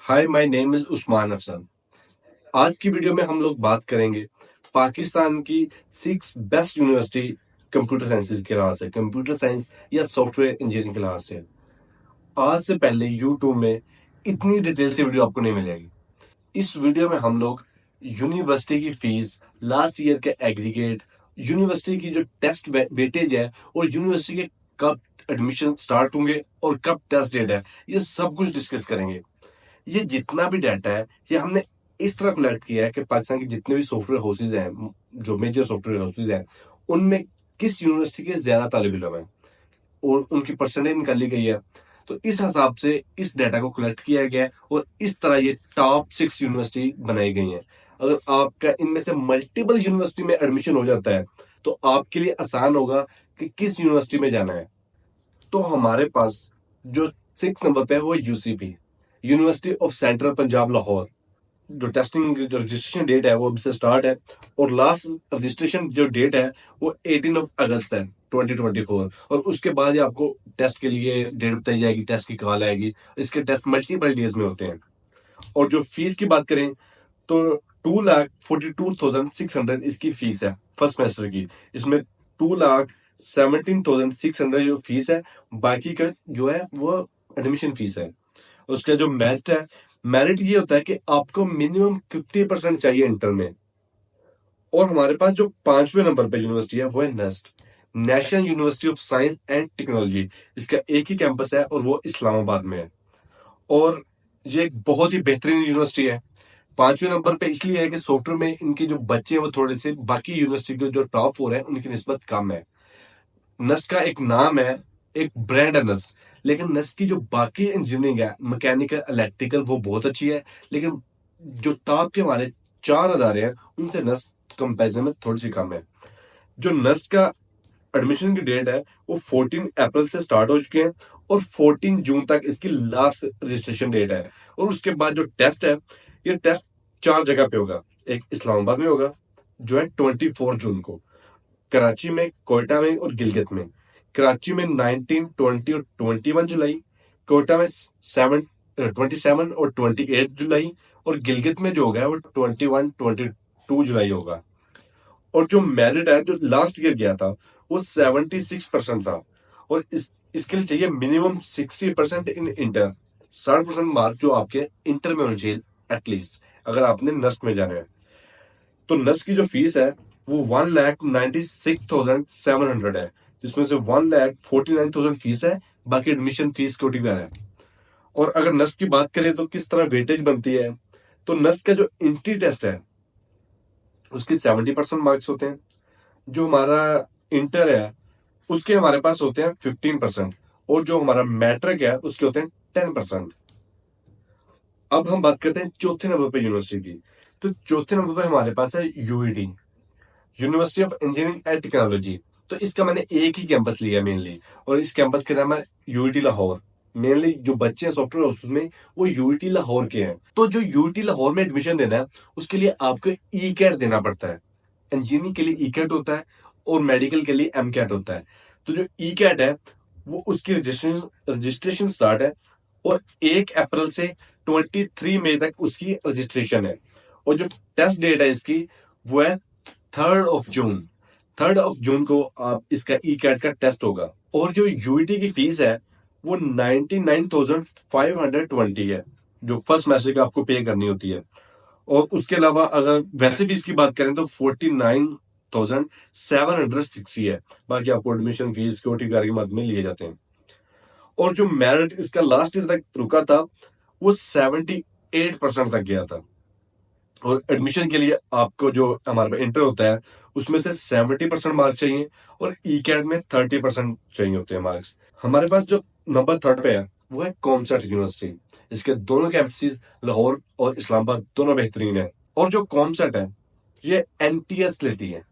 Hi my name is Usman Afsan. आज की video में हम लोग बात करेंगे पाकिस्तान की 6 बेस्ट यूनिवर्सिटी कंप्यूटर साइंस के लिहाज से, कंप्यूटर साइंस या सॉफ्टवेयर इंजीनियरिंग के लिहाज से। आज से पहले यूट्यूब में इतनी डिटेल से वीडियो आपको नहीं मिलेगी। इस वीडियो में हम लोग यूनिवर्सिटी की फीस, लास्ट ईयर के एग्रीगेट, यूनिवर्सिटी की जो टेस्ट वेटेज है और यूनिवर्सिटी के कब एडमिशन स्टार्ट होंगे और कब टेस्ट डेट है, ये सब कुछ डिस्कस करेंगे। ये जितना भी डाटा है ये हमने इस तरह कलेक्ट किया है कि पाकिस्तान के जितने भी सॉफ्टवेयर हाउसेज हैं, जो मेजर सॉफ्टवेयर हाउसेज हैं, उनमें किस यूनिवर्सिटी के ज्यादा तालिब इल्म हैं और उनकी परसेंटेज निकाली गई है। तो इस हिसाब से इस डाटा को कलेक्ट किया गया है और इस तरह ये टॉप 6 यूनिवर्सिटी बनाई गई हैं। अगर आपका इनमें से मल्टीपल यूनिवर्सिटी में एडमिशन हो जाता है तो आपके लिए आसान होगा कि किस यूनिवर्सिटी में जाना है। तो हमारे पास जो 6 नंबर पे है वो UCP, university of central Punjab Lahore. जो टेस्टिंग जो रजिस्ट्रेशन डेट है वो अभी से स्टार्ट है और लास्ट रजिस्ट्रेशन जो डेट है वो 18 अगस्त है 2024। और उसके बाद ही आपको टेस्ट के लिए डेट बताई जाएगी, टेस्ट की कॉल आएगी। इसके टेस्ट मल्टीपल डेज में होते हैं। और जो फीस की बात करें तो 2,42,600 इसकी फीस है फर्स्ट सेमेस्टर की। इसमें 2,17,600 जो फीस है, बाकी का जो है वो एडमिशन फीस है। उसका जो मेरिट है, मेरिट ये होता है कि आपको मिनिमम 50% चाहिए इंटर में। और हमारे पास जो 5वें नंबर पे यूनिवर्सिटी है वो है nest, national university of science and technology. इसका एक ही कैंपस है और वो इस्लामाबाद में है। और ये एक बहुत ही बेहतरीन यूनिवर्सिटी है। 5वें नंबर पे इसलिए है कि सॉफ्टवेयर में इनके जो बच्चे हैं वो थोड़े से बाकी यूनिवर्सिटी के जो टॉप 4 है उनकी निस्बत कम है। नस्ट का एक नाम है, एक ब्रांड है नस्ट, लेकिन नस्ट की जो बाकी इंजीनियरिंग है, मैकेनिकल, इलेक्ट्रिकल, वो बहुत अच्छी है। लेकिन जो टॉप के हमारे 4 अदारे हैं उनसे नस्ट कंपेरिजन में थोड़ी सी कम है। जो नस्ट का एडमिशन की डेट है वो 14 अप्रैल से स्टार्ट हो चुके हैं और 14 जून तक इसकी लास्ट रजिस्ट्रेशन डेट है। और उसके बाद जो टेस्ट है, ये टेस्ट 4 जगह पे होगा। एक इस्लामाबाद में होगा जो है 24 जून को, कराची में, कोयटा में और गिलगित में। कराची में 19, 20 और 21 जुलाई, कोयटा में 27 और 28 जुलाई, और गिलगित में जो होगा वो 21, 22 जुलाई होगा। और जो मेरिट है, जो लास्ट ईयर गया था, वो 76% था। और इसके लिए चाहिए मिनिमम 60% इन इंटर, 60% मार्क जो आपके इंटर में होने चाहिए एटलीस्ट, अगर आपने नस्ट में जाना है। तो नस्ट की जो फीस है वो 1,96,700 है, जिसमें से 1,49,000 फीस है, बाकी एडमिशन फीस सिक्योरिटी गार्ड है। और अगर नस्ट की बात करें तो किस तरह वेटेज बनती है, तो नस्ट का जो एंट्री टेस्ट है उसके 70% मार्क्स होते हैं। जो हमारा इंटर है उसके हमारे पास होते हैं 15%। और जो हमारा मैट्रिक है उसके होते हैं 10%। अब हम बात करते हैं चौथे नंबर पर यूनिवर्सिटी की। तो चौथे नंबर पर हमारे पास है UET, university of engineering and technology. तो इसका मैंने एक ही कैंपस लिया मेनली, और इस कैंपस का नाम है यूईटी लाहौर। मेनली जो बच्चे हैं सॉफ्टवेयर हाउस में वो यूईटी लाहौर के हैं। तो जो यूईटी लाहौर में एडमिशन देना है उसके लिए आपको ई कैट देना पड़ता है। इंजीनियरिंग के लिए ई कैट होता है और मेडिकल के लिए एम कैट होता है। तो जो ई कैट है वो उसकी रजिस्ट्रेशन स्टार्ट है और 1 अप्रैल से 23 मई तक उसकी रजिस्ट्रेशन है। और जो टेस्ट डेट है इसकी वो है 3rd of June. 3rd of June को आप इसका ई कैट का टेस्ट होगा। और जो यूईटी की फीस है वो 99,520 है, जो फर्स्ट सेमेस्टर का आपको पे करनी होती है। और उसके अलावा अगर वैसे भी इसकी बात करें तो 49,760 है। बाकी आपको एडमिशन फीस, सिक्योरिटी गार्ड की मदद में लिए जाते हैं। और जो मेरिट इसका लास्ट ईयर तक रुका था वो 78% तक गया था। और एडमिशन के लिए आपको जो हमारे इंटर होता है उसमें से 70% मार्क चाहिए और ई कैट में 30% चाहिए होते हैं मार्क्स। हमारे पास जो नंबर 3rd पे है वो है कॉमसेट यूनिवर्सिटी। इसके दोनों कैंपसेस लाहौर और इस्लामाबाद दोनों बेहतरीन है। और जो कॉमसेट है ये एनटीएस लेती है।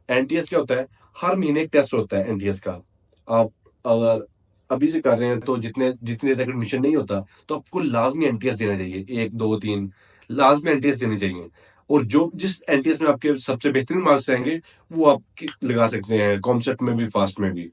एनटीएस क्या होता है, हर महीने एक टेस्ट होता है एनटीएस का। आप अगर अभी से कर रहे हैं तो जितनी देर तक एडमिशन नहीं होता तो आपको लाजमी एनटीएस देना चाहिए, 1, 2, 3 लाजमी एनटीएस देने चाहिए। और जो जिस एनटीएस में आपके सबसे बेहतरीन मार्क्स आएंगे वो आप लगा सकते हैं कॉमसेट में भी, फास्ट में भी।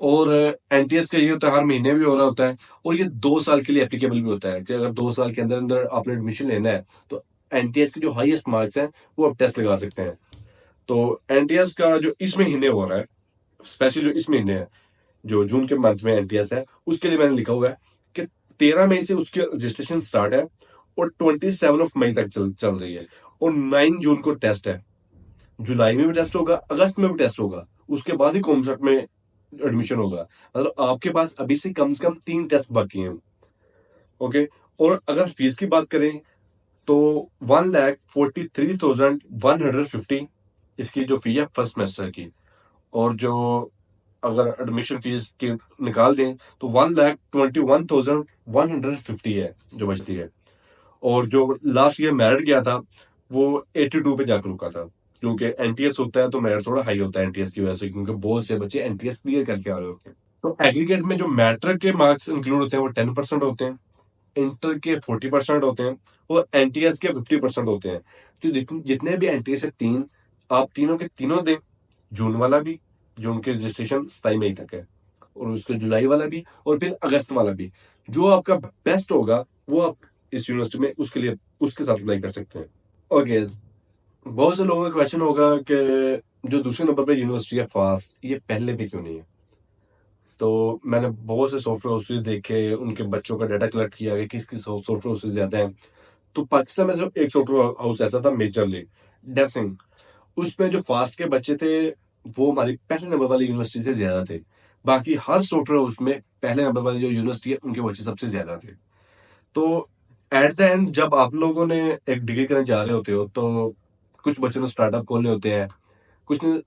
और एनटीएस का ये होता है हर महीने भी हो रहा होता है, और ये 2 साल के लिए एप्लीकेबल भी होता है कि अगर 2 साल के अंदर अंदर आपने एडमिशन लेना है तो एनटीएस के जो हाईएस्ट मार्क्स हैं वो आप टेस्ट लगा सकते हैं। तो एनटीएस का जो इस महीने हो रहा है, स्पेशली जो इस महीने है, जो जून के मंथ में एनटीएस है, उसके लिए मैंने लिखा हुआ है कि 13 मई से उसकी रजिस्ट्रेशन स्टार्ट है और 27 मई तक चल रही है, और 9 जून को टेस्ट है। जुलाई में भी टेस्ट होगा, अगस्त में भी टेस्ट होगा, उसके बाद ही कॉन्सेप्ट में एडमिशन होगा। मतलब आपके पास अभी से कम 3 टेस्ट बाकी हैं। ओके। और अगर फीस की बात करें तो 1,43,150 इसकी जो फी है फर्स्ट सेमेस्टर की। और जो अगर एडमिशन फीस की निकाल दें तो 1,21,150 है जो बचती है। और जो लास्ट ईयर मेरिट गया था वो 82 पे जाकर रुका था, क्योंकि एनटीएस होता है तो मेरिट थोड़ा हाई होता है एनटीएस की वजह से, क्योंकि बहुत से बच्चे एनटीएस क्लियर करके आ रहे होते हैं। तो एग्रीगेट में जो मैट्रिक के मार्क्स इंक्लूड होते हैं वो 10% होते हैं, इंटर के 40% होते हैं, और एनटीएस के 50% होते हैं। तो जितने भी एनटीएस है तीन, आप तीनों के तीनों दें। जून वाला भी, जून के रजिस्ट्रेशन 27 मई तक है, और उसके जुलाई वाला भी, और फिर अगस्त वाला भी। जो आपका बेस्ट होगा वो आप इस यूनिवर्सिटी में उसके लिए उसके साथ अप्लाई कर सकते हैं। ओके। बहुत से लोगों का क्वेश्चन होगा कि जो दूसरे नंबर पे यूनिवर्सिटी है फास्ट, ये पहले पे क्यों नहीं है? तो मैंने बहुत से सॉफ्टवेयर हाउसेज देखे, उनके बच्चों का डाटा कलेक्ट किया कि किस किस सॉफ्टवेयर हाउसेज ज्यादा हैं। तो पाकिस्तान में सिर्फ एक सॉफ्टवेयर हाउस ऐसा था, मेजरली डेव सिंह। उसमें जो फास्ट के बच्चे थे वो हमारी पहले नंबर वाली यूनिवर्सिटी से ज्यादा थे। बाकी हर सॉफ्टवेयर हाउस में पहले नंबर वाली जो यूनिवर्सिटी है उनके बच्चे सबसे ज्यादा थे। तो एट द एंड जब आप लोगों ने एक डिग्री करने जा रहे होते हो तो कुछ बच्चों ने स्टार्टअप खोलने होते हैं, कुछ ने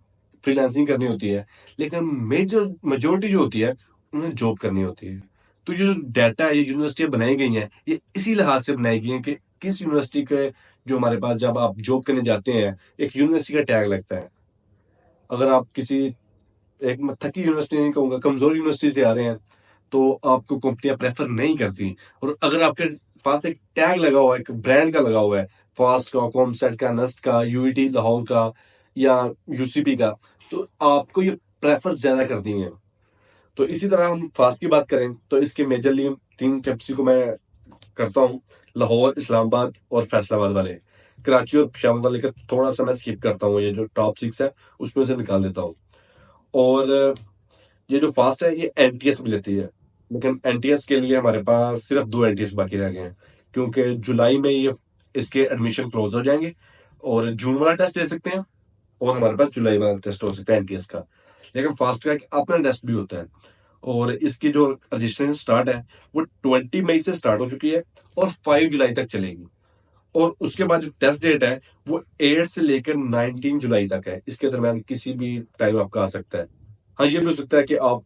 फ्रीलांसिंग करनी होती है, लेकिन मेजर मेजोरिटी जो होती है उन्हें जॉब करनी होती है। तो ये जो डाटा है, ये यूनिवर्सिटियां बनाई गई हैं, ये इसी लिहाज से बनाई गई हैं कि किस यूनिवर्सिटी के, जो हमारे पास जब आप जॉब करने जाते हैं एक यूनिवर्सिटी का टैग लगता है। अगर आप किसी एक मैं थकी यूनिवर्सिटी नहीं कहूंगा, कमजोर यूनिवर्सिटी से आ रहे हैं तो आपको कंपनियां प्रेफर नहीं करती। और अगर आपके पास एक टैग लगा हुआ है, एक ब्रांड का लगा हुआ है, फास्ट का, कॉमसेट का, नस्ट का, यूईटी लाहौर का, या यूसीपी का, तो आपको ये प्रेफर ज्यादा करती हैं। तो इसी तरह हम फास्ट की बात करें तो इसके मेजरली 3 कैंपस को मैं करता हूँ, लाहौर, इस्लामाबाद और फैसलाबाद वाले। कराची और पेशावर वाले का थोड़ा सा मैं स्किप करता हूँ, ये जो टॉप 6 है उसमें से निकाल देता हूँ। और ये जो फास्ट है ये एनटीएस भी लेती है, लेकिन एनटीएस के लिए हमारे पास सिर्फ 2 एनटीएस बाकी रह गए हैं, क्योंकि जुलाई में ये इसके एडमिशन क्लोज हो जाएंगे, और जून वाला टेस्ट ले सकते हैं, और हमारे पास जुलाई वाला टेस्ट हो सकता है एनटीएस का। लेकिन फास्ट का एक अपना टेस्ट भी होता है, और इसकी जो रजिस्ट्रेशन स्टार्ट है वो 20 मई से स्टार्ट हो चुकी है और 5 जुलाई तक चलेगी। और उसके बाद जो टेस्ट डेट है वो 8 से लेकर 19 जुलाई तक है, इसके दरमियान किसी भी टाइम आपका आ सकता है। हाँ, ये भी हो सकता है कि आप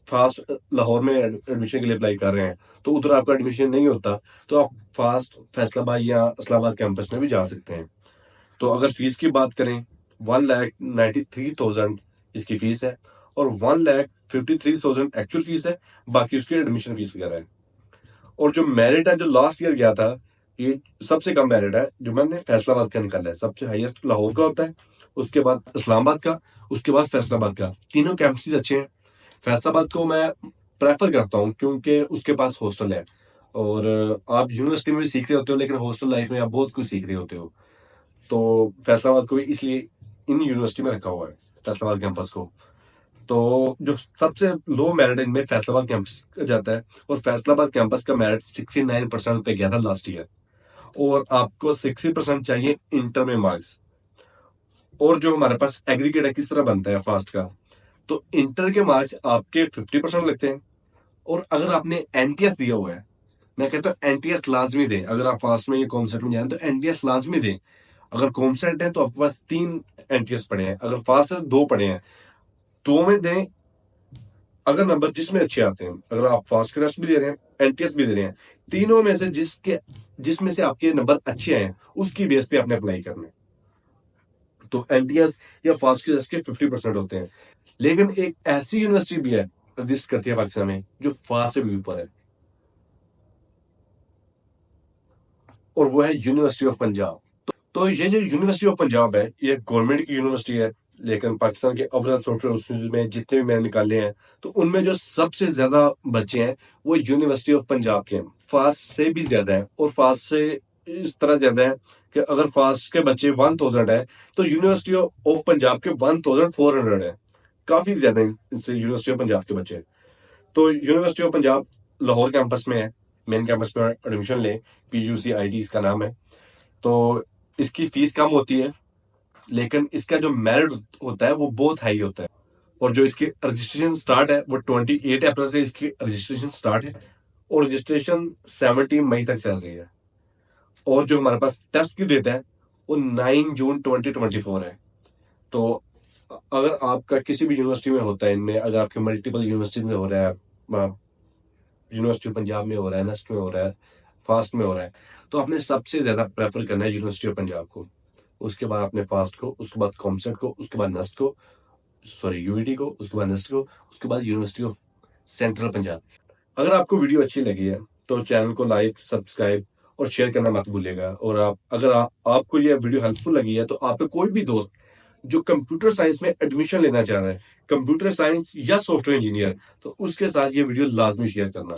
फास्ट लाहौर में एडमिशन के लिए अप्लाई कर रहे हैं तो उधर आपका एडमिशन नहीं होता, तो आप फास्ट फैसलाबाद या इस्लामाबाद कैंपस में भी जा सकते हैं। तो अगर फीस की बात करें, 1,93,000 इसकी फीस है, और 1,53,000 एक्चुअल फीस है, बाकी उसकी एडमिशन फीस वगैरह है। और जो मेरिट है जो लास्ट ईयर गया था, ये सबसे कम मेरिट है जो मैंने फैसलाबाद का निकाला है। सबसे हाईएस्ट लाहौर का होता है, उसके बाद इस्लामाबाद का, उसके बाद फैसलाबाद का। तीनों कैंपस अच्छे हैं। फैसलाबाद को मैं प्रेफर करता हूँ क्योंकि उसके पास हॉस्टल है, और आप यूनिवर्सिटी में भी सीख रहे होते हो लेकिन हॉस्टल लाइफ में आप बहुत कुछ सीख रहे होते हो। तो फैसलाबाद को भी इसलिए इन यूनिवर्सिटी में रखा हुआ है, फैसलाबाद कैंपस को। तो जो सबसे लो मेरिट इनमें फैसलाबाद कैंपस का जाता है, और फैसलाबाद कैंपस का मेरिट 69% पे गया था लास्ट ईयर। और आपको 60% चाहिए इंटर में मार्क्स। और जो हमारे पास एग्रीगेट है किस तरह बनता है फास्ट का, तो इंटर के मार्क्स आपके 50% लगते हैं। और अगर आपने एनटीएस दिया हुआ है, मैं कहता हूँ एनटीएस लाजमी दें। अगर आप फास्ट में या कॉमसेट में जाए तो एनटीएस लाजमी दें। अगर कॉमसेट है तो आपके पास 3 एनटीएस पड़े हैं, अगर फास्ट है तो 2 पड़े हैं, 2 में दें। अगर नंबर जिसमें अच्छे आते हैं, अगर आप फास्ट का टेस्ट भी दे रहे हैं, एनटीएस भी दे रहे हैं, तीनों में से जिसमें से आपके नंबर अच्छे आए उसकी बेस पे आपने अप्लाई करना है। तो एनटीएस या फास्ट के टेस्ट के 50% होते हैं। लेकिन एक ऐसी यूनिवर्सिटी भी है एग्जिस्ट करती है पाकिस्तान में जो फास्ट से भी ऊपर है, और वो है यूनिवर्सिटी ऑफ पंजाब। तो ये जो यूनिवर्सिटी ऑफ पंजाब है ये गवर्नमेंट की यूनिवर्सिटी है, लेकिन पाकिस्तान के ओवरऑल सॉफ्टवेयर इंस्टीट्यूट में जितने भी मैंने निकाले हैं, तो उनमें जो सबसे ज्यादा बच्चे हैं वो यूनिवर्सिटी ऑफ पंजाब के हैं। फास्ट से भी ज्यादा है, और फास्ट से इस तरह ज्यादा है कि अगर फास्ट के बच्चे 1000 है तो यूनिवर्सिटी ऑफ पंजाब के 1400 है। काफी ज्यादा है इससे यूनिवर्सिटी ऑफ पंजाब के बच्चे। तो university of Punjab Lahore campus में है, मेन कैंपस में एडमिशन ले, PUCIT इसका नाम है। तो इसकी फीस कम होती है, लेकिन इसका जो मेरिट होता है वो बहुत हाई होता है। और जो इसकी रजिस्ट्रेशन स्टार्ट है वो 28 अप्रैल से इसकी रजिस्ट्रेशन स्टार्ट है, और रजिस्ट्रेशन 17 मई तक चल रही है। और जो हमारे पास टेस्ट की डेट है वो 9 जून 2024 है। तो अगर आपका किसी भी यूनिवर्सिटी में होता है, इनमें अगर आपके मल्टीपल यूनिवर्सिटी में हो रहा है, यूनिवर्सिटी पंजाब में हो रहा है, नस्ट में हो रहा है, फास्ट में हो रहा है, तो आपने सबसे ज्यादा प्रेफर करना है यूनिवर्सिटी ऑफ पंजाब को। उसके बाद आपने फास्ट को, उसके बाद कॉमसेट को, उसके बाद नस्ट को, सॉरी यूईटी को, उसके बाद नस्ट को, उसके बाद यूनिवर्सिटी ऑफ सेंट्रल पंजाब। अगर आपको वीडियो अच्छी लगी है तो चैनल को लाइक, सब्सक्राइब और शेयर करना मत भूलिएगा। और अगर आपको ये वीडियो हेल्पफुल लगी है तो आपके कोई भी दोस्त जो कंप्यूटर साइंस में एडमिशन लेना चाह रहा है, कंप्यूटर साइंस या सॉफ्टवेयर इंजीनियर, तो उसके साथ ये वीडियो लाजमी शेयर करना।